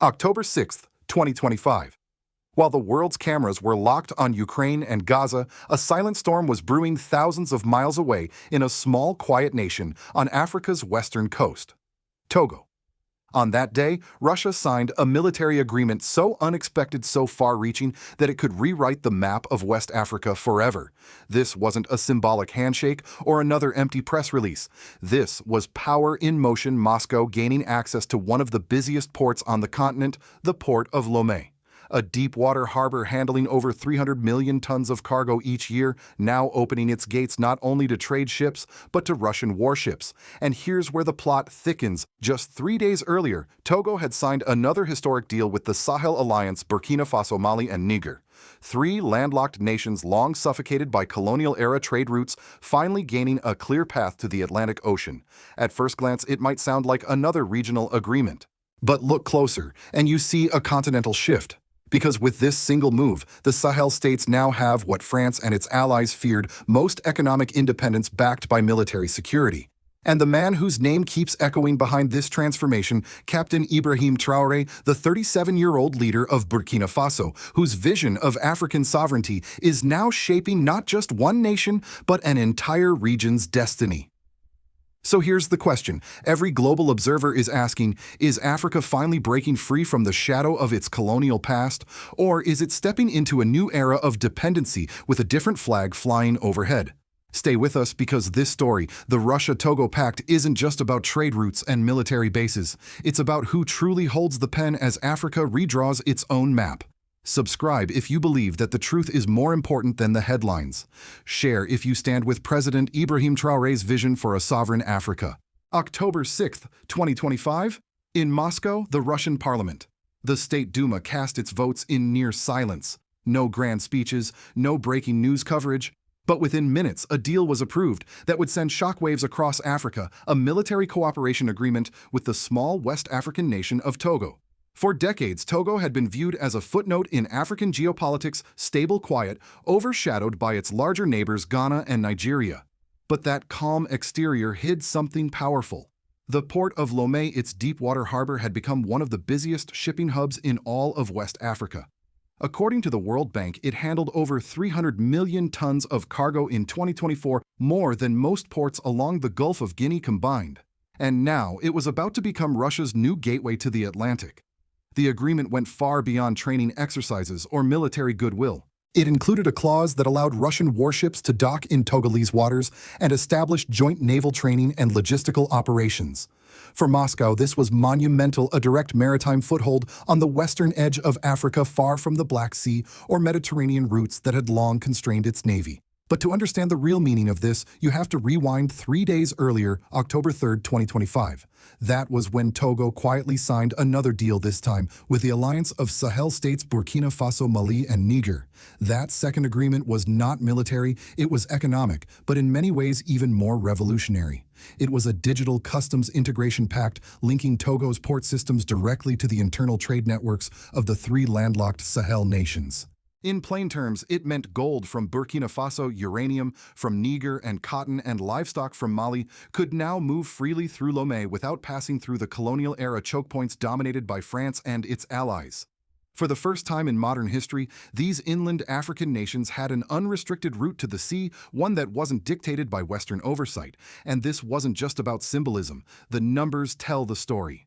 October 6, 2025. While the world's cameras were locked on Ukraine and Gaza, a silent storm was brewing thousands of miles away in a small, quiet nation on Africa's western coast, Togo. On that day, Russia signed a military agreement so unexpected, so far-reaching, that it could rewrite the map of West Africa forever. This wasn't a symbolic handshake or another empty press release. This was power in motion, Moscow gaining access to one of the busiest ports on the continent, the port of Lomé. A deep-water harbor handling over 300 million tons of cargo each year, now opening its gates not only to trade ships, but to Russian warships. And here's where the plot thickens. Just 3 days earlier, Togo had signed another historic deal with the Sahel Alliance, Burkina Faso, Mali, and Niger. 3 landlocked nations long suffocated by colonial-era trade routes, finally gaining a clear path to the Atlantic Ocean. At first glance, it might sound like another regional agreement. But look closer, and you see a continental shift. Because with this single move, the Sahel states now have what France and its allies feared most: economic independence backed by military security. And the man whose name keeps echoing behind this transformation, Captain Ibrahim Traoré, the 37-year-old leader of Burkina Faso, whose vision of African sovereignty is now shaping not just one nation, but an entire region's destiny. So here's the question every global observer is asking: is Africa finally breaking free from the shadow of its colonial past, or is it stepping into a new era of dependency with a different flag flying overhead? Stay with us, because this story, the Russia-Togo Pact, isn't just about trade routes and military bases. It's about who truly holds the pen as Africa redraws its own map. Subscribe if you believe that the truth is more important than the headlines. Share if you stand with President Ibrahim Traoré's vision for a sovereign Africa. October 6, 2025. In Moscow, the Russian parliament. The State Duma cast its votes in near silence. No grand speeches, no breaking news coverage. But within minutes, a deal was approved that would send shockwaves across Africa: a military cooperation agreement with the small West African nation of Togo. For decades, Togo had been viewed as a footnote in African geopolitics, stable, quiet, overshadowed by its larger neighbors Ghana and Nigeria. But that calm exterior hid something powerful. The port of Lomé, its deep-water harbor, had become one of the busiest shipping hubs in all of West Africa. According to the World Bank, it handled over 300 million tons of cargo in 2024, more than most ports along the Gulf of Guinea combined. And now it was about to become Russia's new gateway to the Atlantic. The agreement went far beyond training exercises or military goodwill. It included a clause that allowed Russian warships to dock in Togolese waters and established joint naval training and logistical operations. For Moscow, this was monumental: a direct maritime foothold on the western edge of Africa, far from the Black Sea or Mediterranean routes that had long constrained its navy. But to understand the real meaning of this, you have to rewind 3 days earlier, October 3, 2025. That was when Togo quietly signed another deal, this time with the Alliance of Sahel States, Burkina Faso, Mali, and Niger. That second agreement was not military, it was economic, but in many ways even more revolutionary. It was a digital customs integration pact linking Togo's port systems directly to the internal trade networks of the 3 landlocked Sahel nations. In plain terms, it meant gold from Burkina Faso, uranium from Niger, and cotton and livestock from Mali could now move freely through Lomé without passing through the colonial-era choke points dominated by France and its allies. For the first time in modern history, these inland African nations had an unrestricted route to the sea, one that wasn't dictated by Western oversight. And this wasn't just about symbolism. The numbers tell the story.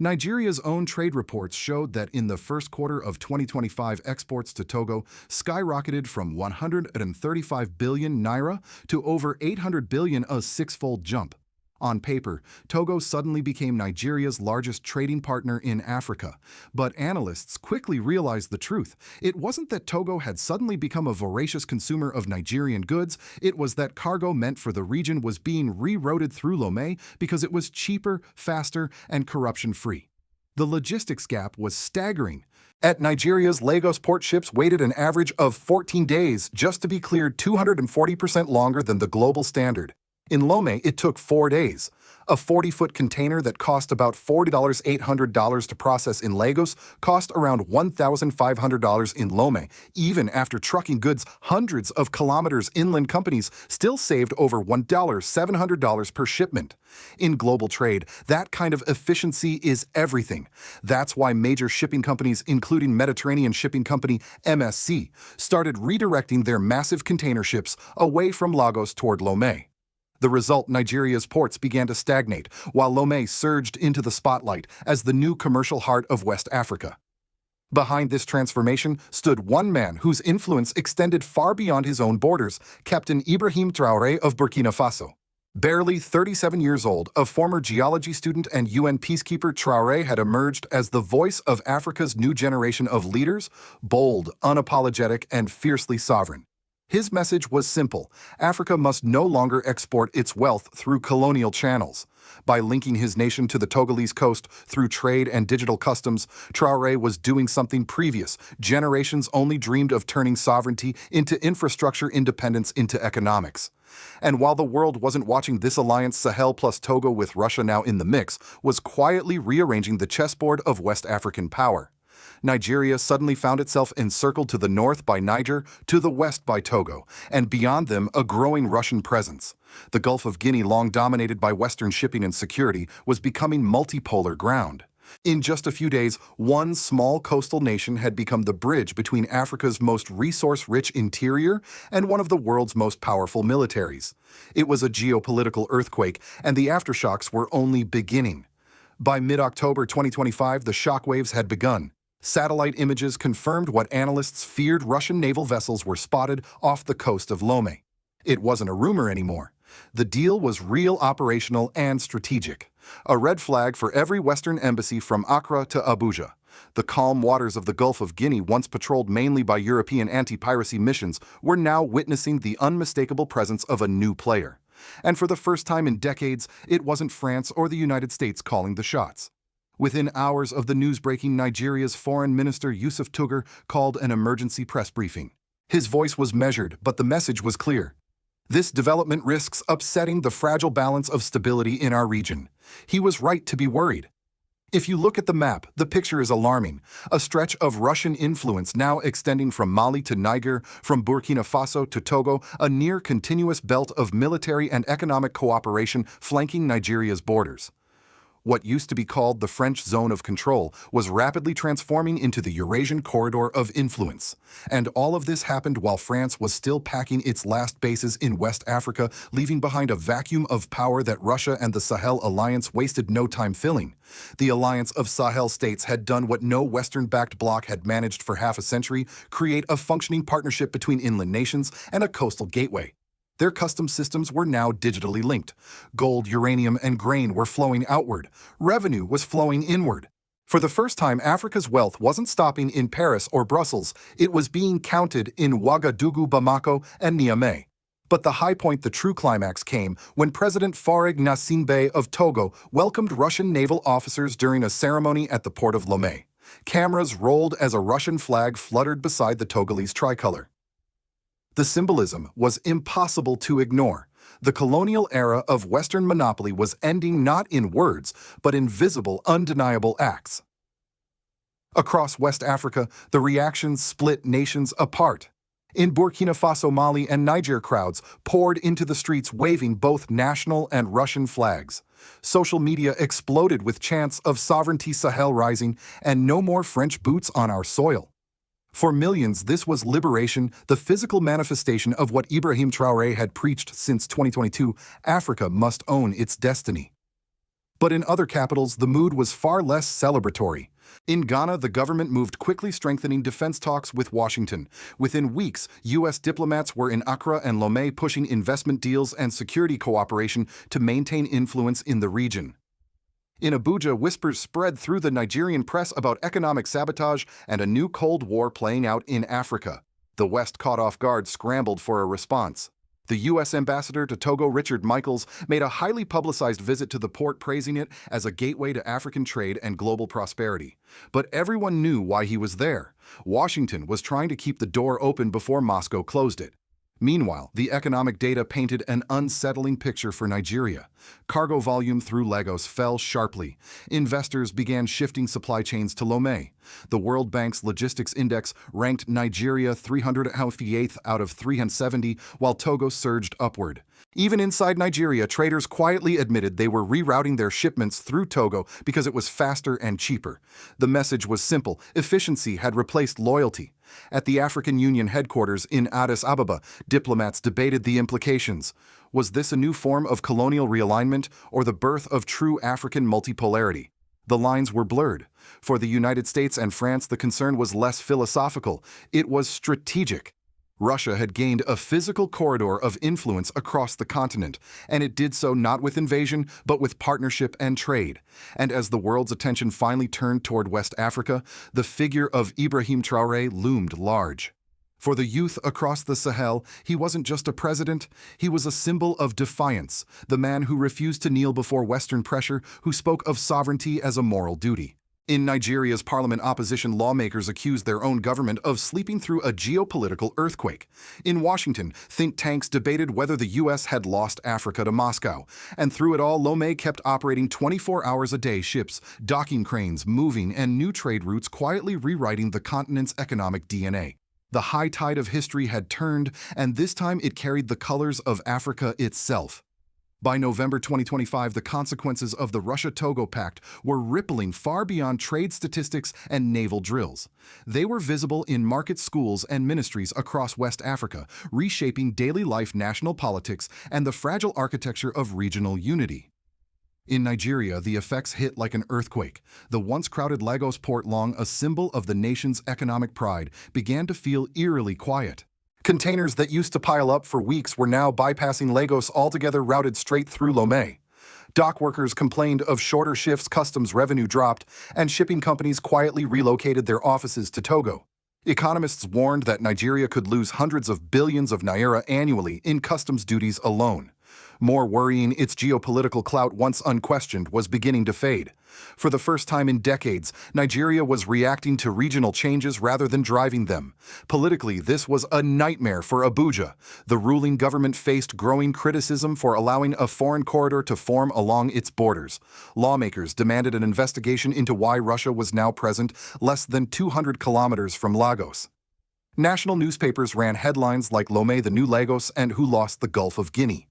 Nigeria's own trade reports showed that in the first quarter of 2025, exports to Togo skyrocketed from 135 billion naira to over 800 billion, a 6-fold jump. On paper, Togo suddenly became Nigeria's largest trading partner in Africa. But analysts quickly realized the truth. It wasn't that Togo had suddenly become a voracious consumer of Nigerian goods, it was that cargo meant for the region was being rerouted through Lomé because it was cheaper, faster, and corruption-free. The logistics gap was staggering. At Nigeria's Lagos port, ships waited an average of 14 days just to be cleared, 240% longer than the global standard. In Lomé, it took 4 days. A 40-foot container that cost about $40,800 to process in Lagos cost around $1,500 in Lomé. Even after trucking goods hundreds of kilometers inland, companies still saved over $1,700 per shipment. In global trade, that kind of efficiency is everything. That's why major shipping companies, including Mediterranean Shipping Company (MSC), started redirecting their massive container ships away from Lagos toward Lomé. The result, Nigeria's ports began to stagnate, while Lomé surged into the spotlight as the new commercial heart of West Africa. Behind this transformation stood one man whose influence extended far beyond his own borders, Captain Ibrahim Traoré of Burkina Faso. Barely 37 years old, a former geology student and UN peacekeeper, Traoré had emerged as the voice of Africa's new generation of leaders, bold, unapologetic, and fiercely sovereign. His message was simple: Africa must no longer export its wealth through colonial channels. By linking his nation to the Togolese coast through trade and digital customs, Traoré was doing something previous generations only dreamed of: turning sovereignty into infrastructure, independence into economics. And while the world wasn't watching, this alliance, Sahel plus Togo with Russia now in the mix, was quietly rearranging the chessboard of West African power. Nigeria suddenly found itself encircled to the north by Niger, to the west by Togo, and beyond them a growing Russian presence. The Gulf of Guinea, long dominated by Western shipping and security, was becoming multipolar ground. In just a few days, one small coastal nation had become the bridge between Africa's most resource-rich interior and one of the world's most powerful militaries. It was a geopolitical earthquake, and the aftershocks were only beginning. By mid-October 2025, the shockwaves had begun. Satellite images confirmed what analysts feared: Russian naval vessels were spotted off the coast of Lomé. It wasn't a rumor anymore. The deal was real, operational, and strategic. A red flag for every Western embassy from Accra to Abuja. The calm waters of the Gulf of Guinea, once patrolled mainly by European anti-piracy missions, were now witnessing the unmistakable presence of a new player. And for the first time in decades, it wasn't France or the United States calling the shots. Within hours of the news breaking, Nigeria's Foreign Minister Yusuf Tugar called an emergency press briefing. His voice was measured, but the message was clear. This development risks upsetting the fragile balance of stability in our region. He was right to be worried. If you look at the map, the picture is alarming. A stretch of Russian influence now extending from Mali to Niger, from Burkina Faso to Togo, a near continuous belt of military and economic cooperation flanking Nigeria's borders. What used to be called the French zone of control was rapidly transforming into the Eurasian corridor of influence. And all of this happened while France was still packing its last bases in West Africa, leaving behind a vacuum of power that Russia and the Sahel Alliance wasted no time filling. The Alliance of Sahel States had done what no Western-backed bloc had managed for half a century: create a functioning partnership between inland nations and a coastal gateway. Their customs systems were now digitally linked. Gold, uranium, and grain were flowing outward. Revenue was flowing inward. For the first time, Africa's wealth wasn't stopping in Paris or Brussels. It was being counted in Ouagadougou, Bamako, and Niamey. But the high point, the true climax, came when President Faure Gnassingbé of Togo welcomed Russian naval officers during a ceremony at the port of Lomé. Cameras rolled as a Russian flag fluttered beside the Togolese tricolor. The symbolism was impossible to ignore. The colonial era of Western monopoly was ending, not in words, but in visible, undeniable acts. Across West Africa, the reactions split nations apart. In Burkina Faso, Mali, and Niger, crowds poured into the streets waving both national and Russian flags. Social media exploded with chants of "Sovereignty Sahel Rising" and "No more French boots on our soil." For millions, this was liberation, the physical manifestation of what Ibrahim Traoré had preached since 2022: Africa must own its destiny. But in other capitals, the mood was far less celebratory. In Ghana, the government moved quickly, strengthening defense talks with Washington. Within weeks, U.S. diplomats were in Accra and Lomé pushing investment deals and security cooperation to maintain influence in the region. In Abuja, whispers spread through the Nigerian press about economic sabotage and a new Cold War playing out in Africa. The West, caught off guard, scrambled for a response. The U.S. ambassador to Togo, Richard Michaels, made a highly publicized visit to the port, praising it as a gateway to African trade and global prosperity. But everyone knew why he was there. Washington was trying to keep the door open before Moscow closed it. Meanwhile, the economic data painted an unsettling picture for Nigeria. Cargo volume through Lagos fell sharply. Investors began shifting supply chains to Lomé. The World Bank's logistics index ranked Nigeria 358th out of 370, while Togo surged upward. Even inside Nigeria, traders quietly admitted they were rerouting their shipments through Togo because it was faster and cheaper. The message was simple: efficiency had replaced loyalty. At the African Union headquarters in Addis Ababa, diplomats debated the implications. Was this a new form of colonial realignment or the birth of true African multipolarity? The lines were blurred. For the United States and France, the concern was less philosophical. It was strategic. Russia had gained a physical corridor of influence across the continent, and it did so not with invasion, but with partnership and trade. And as the world's attention finally turned toward West Africa, the figure of Ibrahim Traoré loomed large. For the youth across the Sahel, he wasn't just a president, he was a symbol of defiance, the man who refused to kneel before Western pressure, who spoke of sovereignty as a moral duty. In Nigeria's parliament, opposition lawmakers accused their own government of sleeping through a geopolitical earthquake. In Washington, think tanks debated whether the U.S. had lost Africa to Moscow. And through it all, Lomé kept operating 24 hours a day, ships, docking cranes, moving, and new trade routes quietly rewriting the continent's economic DNA. The high tide of history had turned, and this time it carried the colors of Africa itself. By November 2025, the consequences of the Russia-Togo Pact were rippling far beyond trade statistics and naval drills. They were visible in market schools and ministries across West Africa, reshaping daily life, national politics, and the fragile architecture of regional unity. In Nigeria, the effects hit like an earthquake. The once crowded Lagos port, long a symbol of the nation's economic pride, began to feel eerily quiet. Containers that used to pile up for weeks were now bypassing Lagos altogether, routed straight through Lomé. Dock workers complained of shorter shifts, customs revenue dropped, and shipping companies quietly relocated their offices to Togo. Economists warned that Nigeria could lose hundreds of billions of naira annually in customs duties alone. More worrying, its geopolitical clout, once unquestioned, was beginning to fade. For the first time in decades, Nigeria was reacting to regional changes rather than driving them. Politically, this was a nightmare for Abuja. The ruling government faced growing criticism for allowing a foreign corridor to form along its borders. Lawmakers demanded an investigation into why Russia was now present less than 200 kilometers from Lagos. National newspapers ran headlines like "Lomé, the new Lagos," and "Who lost the Gulf of Guinea?"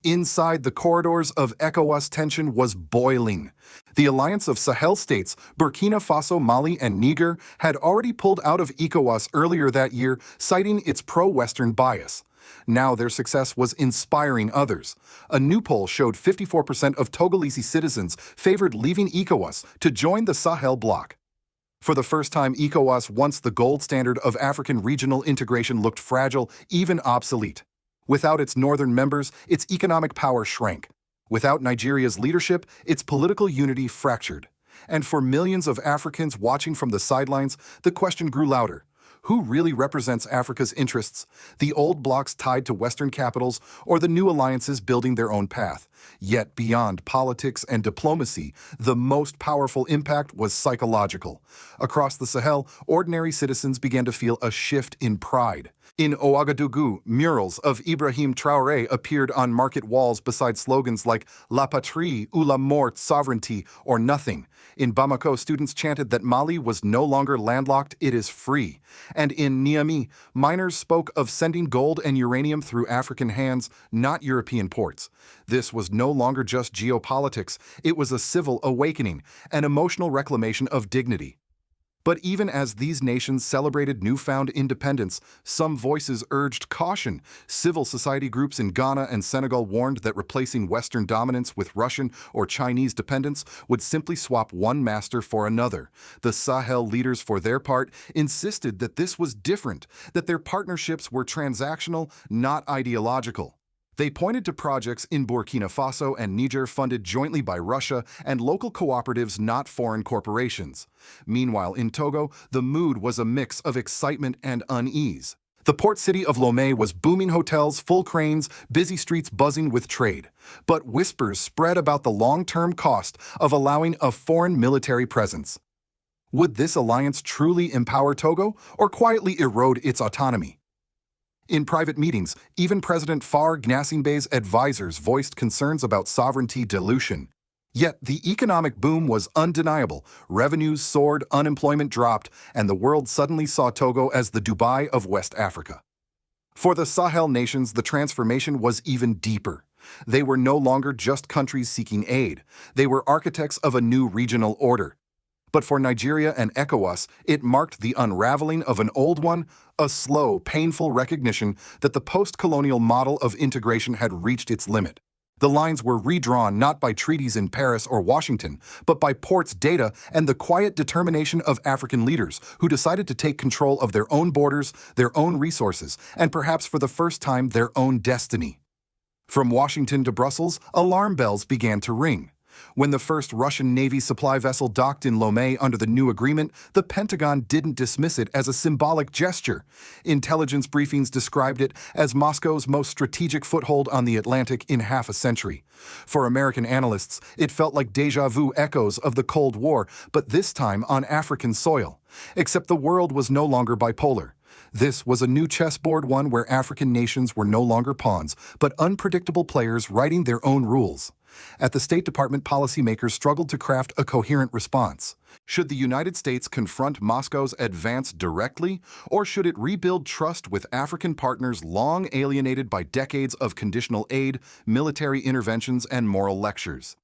Inside the corridors of ECOWAS, tension was boiling. The Alliance of Sahel States, Burkina Faso, Mali, and Niger had already pulled out of ECOWAS earlier that year, citing its pro-Western bias. Now their success was inspiring others. A new poll showed 54% of Togolese citizens favored leaving ECOWAS to join the Sahel bloc. For the first time, ECOWAS, once the gold standard of African regional integration, looked fragile, even obsolete. Without its northern members, its economic power shrank. Without Nigeria's leadership, its political unity fractured. And for millions of Africans watching from the sidelines, the question grew louder. Who really represents Africa's interests? The old blocs tied to Western capitals, or the new alliances building their own path? Yet beyond politics and diplomacy, the most powerful impact was psychological. Across the Sahel, ordinary citizens began to feel a shift in pride. In Ouagadougou, murals of Ibrahim Traoré appeared on market walls beside slogans like "La patrie" ou "La mort," sovereignty or nothing. In Bamako, students chanted that Mali was no longer landlocked, it is free. And in Niamey, miners spoke of sending gold and uranium through African hands, not European ports. This was no longer just geopolitics, it was a civil awakening, an emotional reclamation of dignity. But even as these nations celebrated newfound independence, some voices urged caution. Civil society groups in Ghana and Senegal warned that replacing Western dominance with Russian or Chinese dependence would simply swap one master for another. The Sahel leaders, for their part, insisted that this was different, that their partnerships were transactional, not ideological. They pointed to projects in Burkina Faso and Niger funded jointly by Russia and local cooperatives, not foreign corporations. Meanwhile, in Togo, the mood was a mix of excitement and unease. The port city of Lomé was booming, hotels, full cranes, busy streets buzzing with trade. But whispers spread about the long-term cost of allowing a foreign military presence. Would this alliance truly empower Togo or quietly erode its autonomy? In private meetings, even President Faure Gnassingbé's advisors voiced concerns about sovereignty dilution. Yet the economic boom was undeniable, revenues soared, unemployment dropped, and the world suddenly saw Togo as the Dubai of West Africa. For the Sahel nations, the transformation was even deeper. They were no longer just countries seeking aid. They were architects of a new regional order. But for Nigeria and ECOWAS, it marked the unraveling of an old one, a slow, painful recognition that the post-colonial model of integration had reached its limit. The lines were redrawn not by treaties in Paris or Washington, but by Port's data and the quiet determination of African leaders who decided to take control of their own borders, their own resources, and perhaps for the first time their own destiny. From Washington to Brussels, alarm bells began to ring. When the first Russian Navy supply vessel docked in Lomé under the new agreement, the Pentagon didn't dismiss it as a symbolic gesture. Intelligence briefings described it as Moscow's most strategic foothold on the Atlantic in half a century. For American analysts, it felt like déjà vu echoes of the Cold War, but this time on African soil. Except the world was no longer bipolar. This was a new chessboard, one where African nations were no longer pawns, but unpredictable players writing their own rules. At the State Department, policymakers struggled to craft a coherent response. Should the United States confront Moscow's advance directly, or should it rebuild trust with African partners long alienated by decades of conditional aid, military interventions, and moral lectures?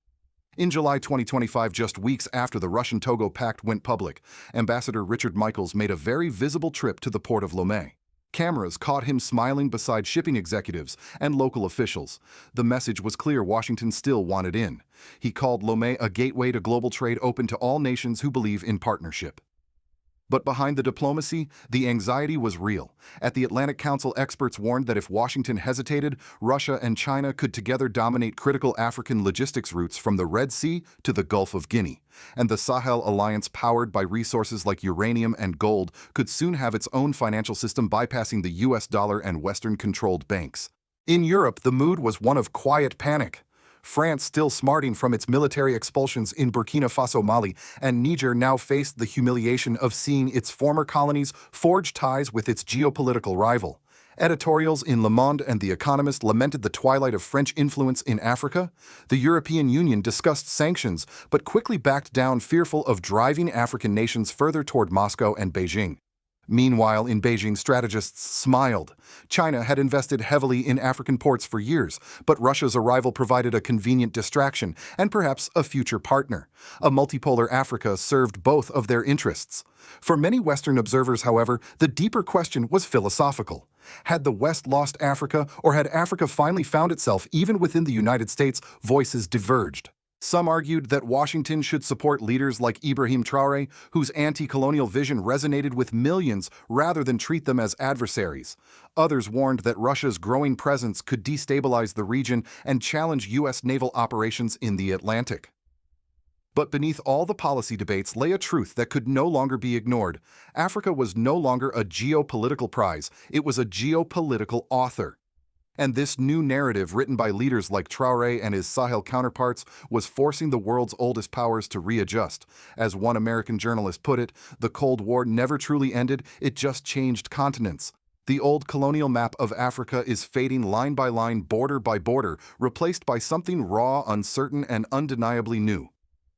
In July 2025, just weeks after the Russian-Togo Pact went public, Ambassador Richard Michaels made a very visible trip to the port of Lomé. Cameras caught him smiling beside shipping executives and local officials. The message was clear: Washington still wanted in. He called Lomé a gateway to global trade open to all nations who believe in partnership. But behind the diplomacy, the anxiety was real. At the Atlantic Council, experts warned that if Washington hesitated, Russia and China could together dominate critical African logistics routes from the Red Sea to the Gulf of Guinea. And the Sahel alliance, powered by resources like uranium and gold, could soon have its own financial system, bypassing the US dollar and Western-controlled banks. In Europe, the mood was one of quiet panic. France, still smarting from its military expulsions in Burkina Faso, Mali, and Niger, now faced the humiliation of seeing its former colonies forge ties with its geopolitical rival. Editorials in Le Monde and The Economist lamented the twilight of French influence in Africa. The European Union discussed sanctions, but quickly backed down, fearful of driving African nations further toward Moscow and Beijing. Meanwhile, in Beijing, strategists smiled. China had invested heavily in African ports for years, but Russia's arrival provided a convenient distraction and perhaps a future partner. A multipolar Africa served both of their interests. For many Western observers, however, the deeper question was philosophical. Had the West lost Africa, or had Africa finally found itself? Even within the United States, voices diverged. Some argued that Washington should support leaders like Ibrahim Traoré, whose anti-colonial vision resonated with millions, rather than treat them as adversaries. Others warned that Russia's growing presence could destabilize the region and challenge U.S. naval operations in the Atlantic. But beneath all the policy debates lay a truth that could no longer be ignored. Africa was no longer a geopolitical prize, it was a geopolitical author. And this new narrative, written by leaders like Traoré and his Sahel counterparts, was forcing the world's oldest powers to readjust. As one American journalist put it, the Cold War never truly ended, it just changed continents. The old colonial map of Africa is fading line by line, border by border, replaced by something raw, uncertain, and undeniably new.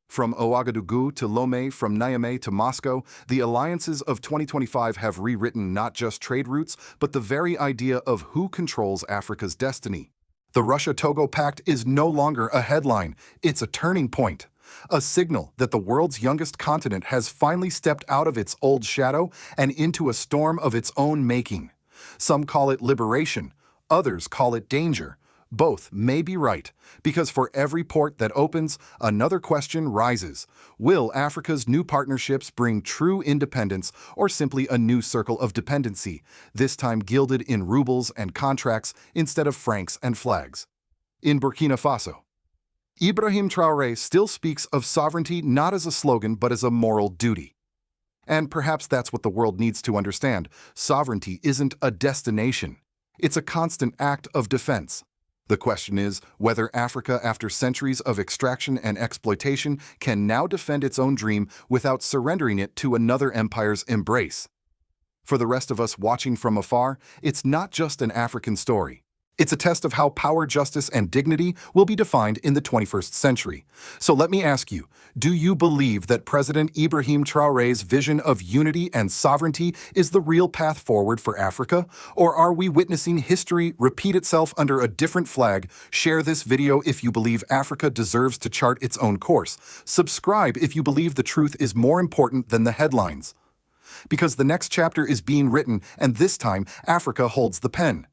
From Ouagadougou to Lomé, from Niamey to Moscow, the alliances of 2025 have rewritten not just trade routes, but the very idea of who controls Africa's destiny. The Russia-Togo Pact is no longer a headline, it's a turning point. A signal that the world's youngest continent has finally stepped out of its old shadow and into a storm of its own making. Some call it liberation, others call it danger. Both may be right, because for every port that opens, another question rises. Will Africa's new partnerships bring true independence, or simply a new circle of dependency, this time gilded in rubles and contracts instead of francs and flags? In Burkina Faso, Ibrahim Traoré still speaks of sovereignty not as a slogan but as a moral duty. And perhaps that's what the world needs to understand. Sovereignty isn't a destination. It's a constant act of defense. The question is whether Africa, after centuries of extraction and exploitation, can now defend its own dream without surrendering it to another empire's embrace. For the rest of us watching from afar, it's not just an African story. It's a test of how power, justice, and dignity will be defined in the 21st century. So let me ask you, do you believe that President Ibrahim Traoré's vision of unity and sovereignty is the real path forward for Africa? Or are we witnessing history repeat itself under a different flag? Share this video if you believe Africa deserves to chart its own course. Subscribe if you believe the truth is more important than the headlines. Because the next chapter is being written, and this time, Africa holds the pen.